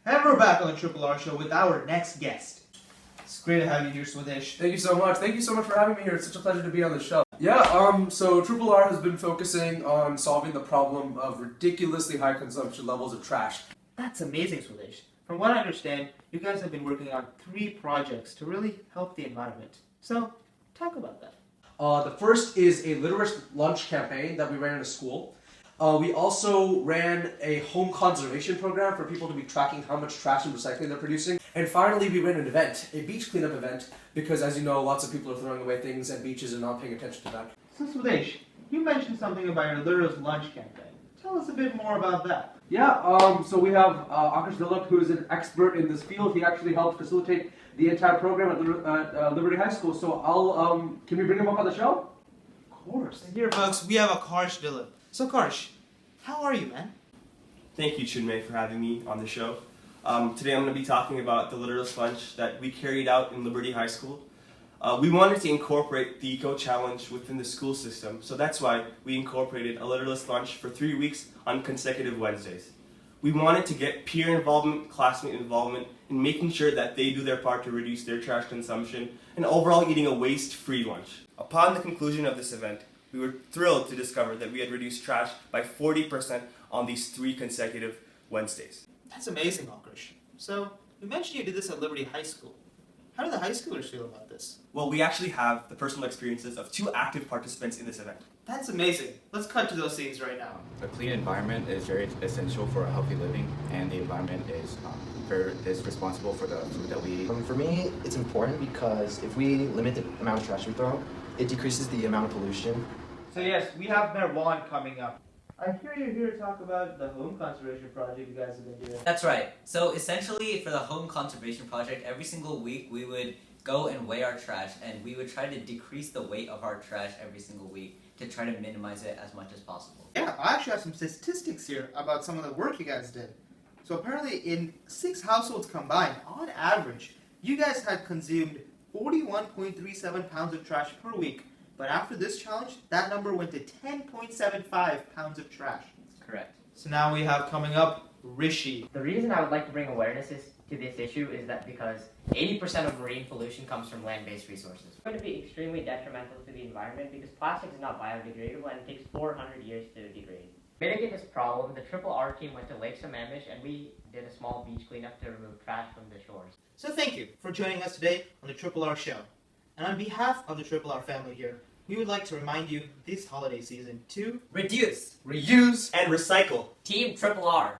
And we're back on the Triple R Show with our next guest. It's great to have you here, Swadesh. Thank you so much. Thank you so much for having me here. It's such a pleasure to be on the show. So Triple R has been focusing on solving the problem of ridiculously high consumption levels of trash. That's amazing, Swadesh. From what I understand, you guys have been working on 3 projects to really help the environment. So, talk about that. The first is a literate lunch campaign that we ran in a school. We also ran a home conservation program for people to be tracking how much trash and recycling they're producing. And finally, we ran an event, a beach cleanup event, because as you know, lots of people are throwing away things and beaches are not paying attention to that. So, Swadesh, you mentioned something about your Literate Lunch campaign. Tell us a bit more about that. So we have Akash Dilip, who is an expert in this field. He actually helped facilitate the entire program at Liberty High School. So can we bring him up on the show? Of course. And here, folks, we have Akarsh Dilip. So, Akarsh, how are you, man? Thank you, Chinmay, for having me on the show. Today I'm going to be talking about the Literalist Lunch that we carried out in Liberty High School. We wanted to incorporate the Eco Challenge within the school system, so that's why we incorporated a Literalist Lunch for 3 weeks on consecutive Wednesdays. We wanted to get peer involvement, classmate involvement, in making sure that they do their part to reduce their trash consumption, and overall eating a waste-free lunch. Upon the conclusion of this event, we were thrilled to discover that we had reduced trash by 40% on these 3 consecutive Wednesdays. That's amazing, Akarsh. So, you mentioned you did this at Liberty High School. How do the high schoolers feel about this? Well, we actually have the personal experiences of 2 active participants in this event. That's amazing. Let's cut to those scenes right now. A clean environment is very essential for a healthy living, and the environment is responsible for the food that we eat. For me, it's important because if we limit the amount of trash we throw, it decreases the amount of pollution. So yes, we have Marwan coming up. I hear you're here to talk about the home conservation project you guys have been doing. That's right. So essentially for the home conservation project, every single week we would go and weigh our trash, and we would try to decrease the weight of our trash every single week to try to minimize it as much as possible. Yeah, I actually have some statistics here about some of the work you guys did. So apparently in 6 households combined, on average, you guys had consumed 41.37 pounds of trash per week. But after this challenge, that number went to 10.75 pounds of trash. Correct. So now we have coming up Rishi. The reason I would like to bring awareness to this issue is that because 80% of marine pollution comes from land-based resources. It's going to be extremely detrimental to the environment because plastic is not biodegradable and it takes 400 years to degrade. To mitigate this problem, the Triple R team went to Lake Sammamish and we did a small beach cleanup to remove trash from the shores. So thank you for joining us today on the Triple R Show. And on behalf of the Triple R family here, we would like to remind you this holiday season to Reduce, Reuse, And recycle. Team Triple R.